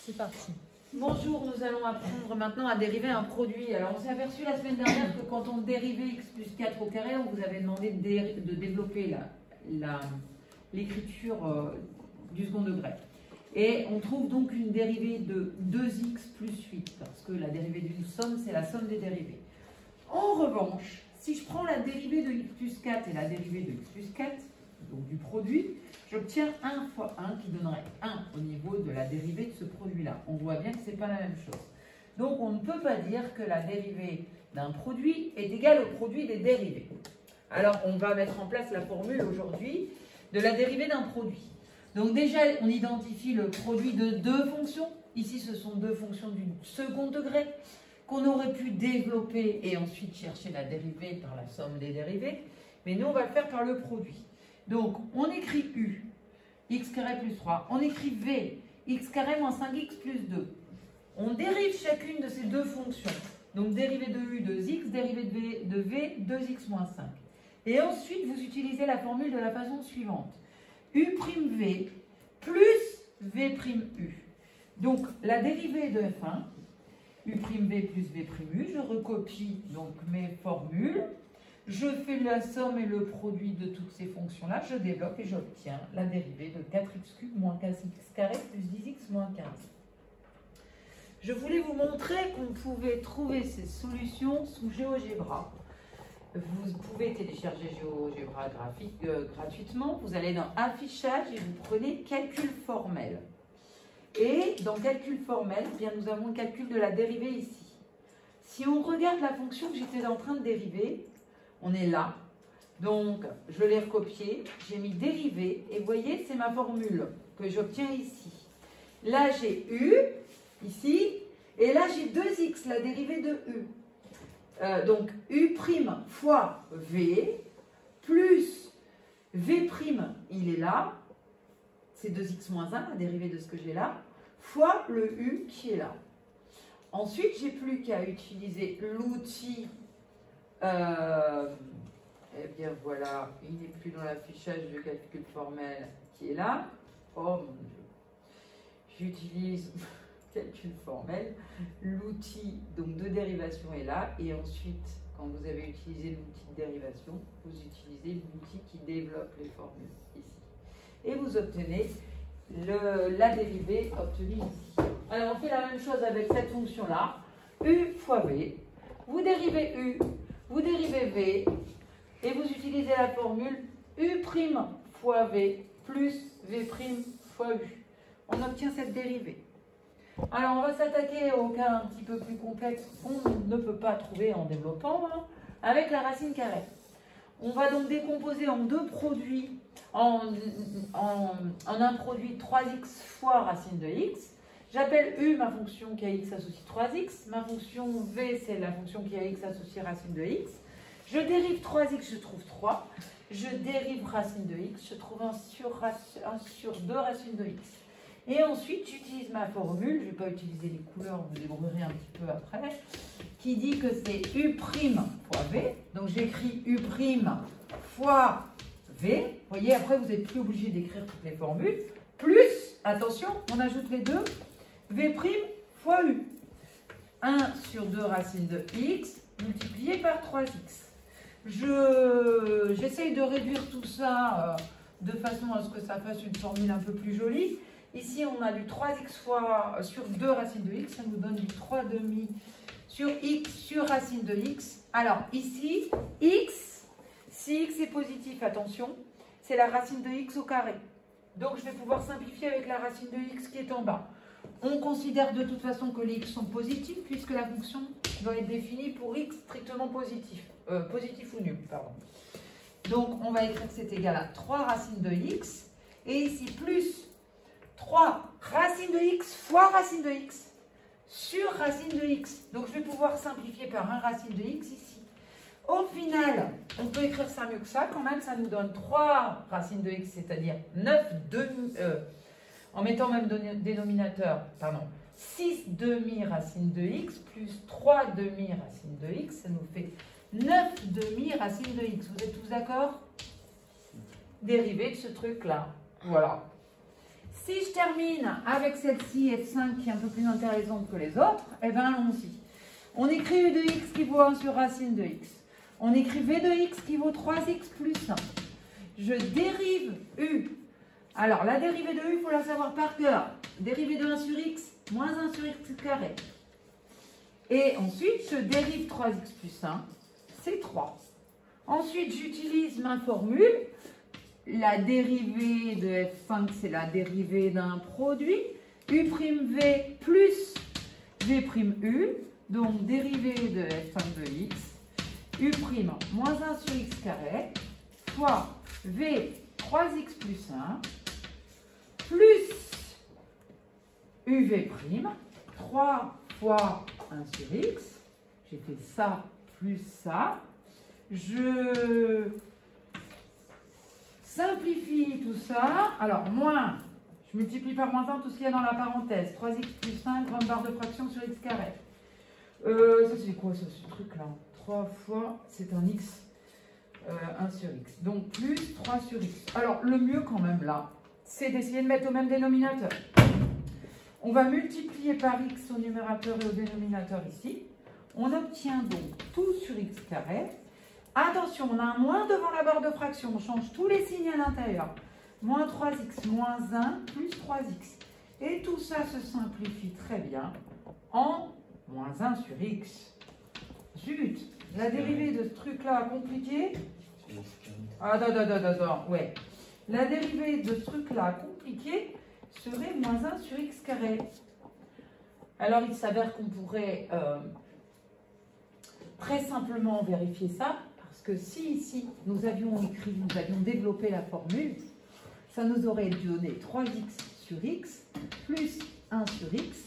C'est parti. Bonjour, nous allons apprendre maintenant à dériver un produit. Alors, on s'est aperçu la semaine dernière que quand on dérivait x plus 4 au carré, on vous avait demandé de développer l'écriture du second degré. Et on trouve donc une dérivée de 2x plus 8, parce que la dérivée d'une somme, c'est la somme des dérivées. En revanche, si je prends la dérivée de x plus 4 et la dérivée de x plus 4, donc du produit, j'obtiens 1 fois 1 qui donnerait 1 au niveau de la dérivée de ce produit-là. On voit bien que ce n'est pas la même chose. Donc on ne peut pas dire que la dérivée d'un produit est égale au produit des dérivés. Alors on va mettre en place la formule aujourd'hui de la dérivée d'un produit. Donc déjà on identifie le produit de deux fonctions. Ici ce sont deux fonctions du second degré qu'on aurait pu développer et ensuite chercher la dérivée par la somme des dérivés. Mais nous on va le faire par le produit. Donc, on écrit U, x carré plus 3. On écrit V, x carré moins 5x plus 2. On dérive chacune de ces deux fonctions. Donc, dérivée de U, 2x, dérivée de V, 2x moins 5. Et ensuite, vous utilisez la formule de la façon suivante. U'(V) plus V'(U). Donc, la dérivée de F1, U'(V) plus V'(U). Je recopie donc mes formules. Je fais la somme et le produit de toutes ces fonctions-là, je développe et j'obtiens la dérivée de 4x³ moins 15x carré plus 10x moins 15. Je voulais vous montrer qu'on pouvait trouver ces solutions sous GeoGebra. Vous pouvez télécharger GeoGebra gratuitement. Vous allez dans Affichage et vous prenez Calcul formel. Et dans Calcul formel, eh bien, nous avons le calcul de la dérivée ici. Si on regarde la fonction que j'étais en train de dériver, on est là, donc je l'ai recopié, j'ai mis dérivée, et vous voyez, c'est ma formule que j'obtiens ici. Là, j'ai U, ici, et là, j'ai 2x, la dérivée de U. Donc, U' fois V, plus V', il est là, c'est 2x moins 1, la dérivée de ce que j'ai là, fois le U qui est là. Ensuite, j'ai plus qu'à utiliser l'outil. Eh bien voilà, il n'est plus dans l'affichage de calcul formel qui est là. Oh mon Dieu. J'utilise calcul formel. L'outil donc de dérivation est là. Et ensuite, quand vous avez utilisé l'outil de dérivation, vous utilisez l'outil qui développe les formules ici. Et vous obtenez la dérivée obtenue ici. Alors on fait la même chose avec cette fonction-là. U fois V. Vous dérivez U. Vous dérivez V et vous utilisez la formule U' fois V plus V' fois U. On obtient cette dérivée. Alors, on va s'attaquer au cas un petit peu plus complexe qu'on ne peut pas trouver en développant, avec la racine carrée. On va donc décomposer en deux produits, en un produit 3x fois racine de x. J'appelle U ma fonction qui a x associe 3x. Ma fonction V, c'est la fonction qui a x associée racine de x. Je dérive 3x, je trouve 3. Je dérive racine de x, je trouve 1 sur 2 racine de x. Et ensuite, j'utilise ma formule, je ne vais pas utiliser les couleurs, vous débrouillerez un petit peu après, qui dit que c'est U' fois V. Donc j'écris U' fois V. Vous voyez, après, vous n'êtes plus obligé d'écrire toutes les formules. Plus, attention, on ajoute les deux. V' fois U. 1 sur 2 racine de x multiplié par 3x. J'essaye de réduire tout ça de façon à ce que ça fasse une formule un peu plus jolie. Ici, on a du 3x fois sur 2 racines de x. Ça nous donne du 3,5 sur x sur racine de x. Alors ici, x, si x est positif, attention, c'est la racine de x au carré. Donc je vais pouvoir simplifier avec la racine de x qui est en bas. On considère de toute façon que les x sont positifs puisque la fonction doit être définie pour x strictement positif. Positif ou nul, pardon. Donc on va écrire que c'est égal à 3 racines de x. Et ici, plus 3 racine de x fois racine de x sur racine de x. Donc je vais pouvoir simplifier par 1 racine de x ici. Au final, on peut écrire ça mieux que ça. Quand même, ça nous donne 3 racines de x, c'est-à-dire 9 demi... en mettant même dénominateur, pardon, 6 demi racines de x plus 3 demi racines de x, ça nous fait 9 demi racines de x. Vous êtes tous d'accord? Dérivée de ce truc-là. Voilà. Si je termine avec celle-ci, f5, qui est un peu plus intéressante que les autres, eh bien allons-y. On écrit u de x qui vaut 1 sur racine de x. On écrit v de x qui vaut 3x plus 1. Je dérive u. Alors, la dérivée de u, il faut la savoir par cœur. Dérivée de 1 sur x, moins 1 sur x carré. Et ensuite, je dérive 3x plus 1, c'est 3. Ensuite, j'utilise ma formule. La dérivée de f5, c'est la dérivée d'un produit. U'(v) plus v'(u). Donc, dérivée de f5 de x. U' moins 1 sur x carré fois v 3x plus 1 plus uv', 3 fois 1 sur x. J'ai fait ça plus ça. Je simplifie tout ça. Alors, moins, je multiplie par moins 1 tout ce qu'il y a dans la parenthèse. 3x plus 5, grande barre de fraction sur x carré. Ça, c'est quoi, ça, ce truc-là? 3 fois, c'est un x, 1 sur x. Donc, plus 3 sur x. Alors, le mieux quand même, là, c'est d'essayer de mettre au même dénominateur. On va multiplier par x au numérateur et au dénominateur ici. On obtient donc tout sur x carré. Attention, on a un moins devant la barre de fraction. On change tous les signes à l'intérieur. Moins 3x, moins 1, plus 3x. Et tout ça se simplifie très bien en moins 1 sur x. Zut, la dérivée de ce truc-là compliqué. Attends, ouais. La dérivée de ce truc-là compliqué serait moins 1 sur x carré. Alors, il s'avère qu'on pourrait très simplement vérifier ça, parce que si ici, nous avions développé la formule, ça nous aurait donné 3x sur x plus 1 sur x,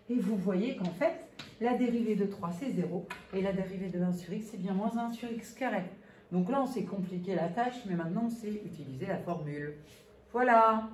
et vous voyez qu'en fait, la dérivée de 3, c'est 0, et la dérivée de 1 sur x, c'est bien moins 1 sur x carré. Donc là, on s'est compliqué la tâche, mais maintenant, on sait utiliser la formule. Voilà.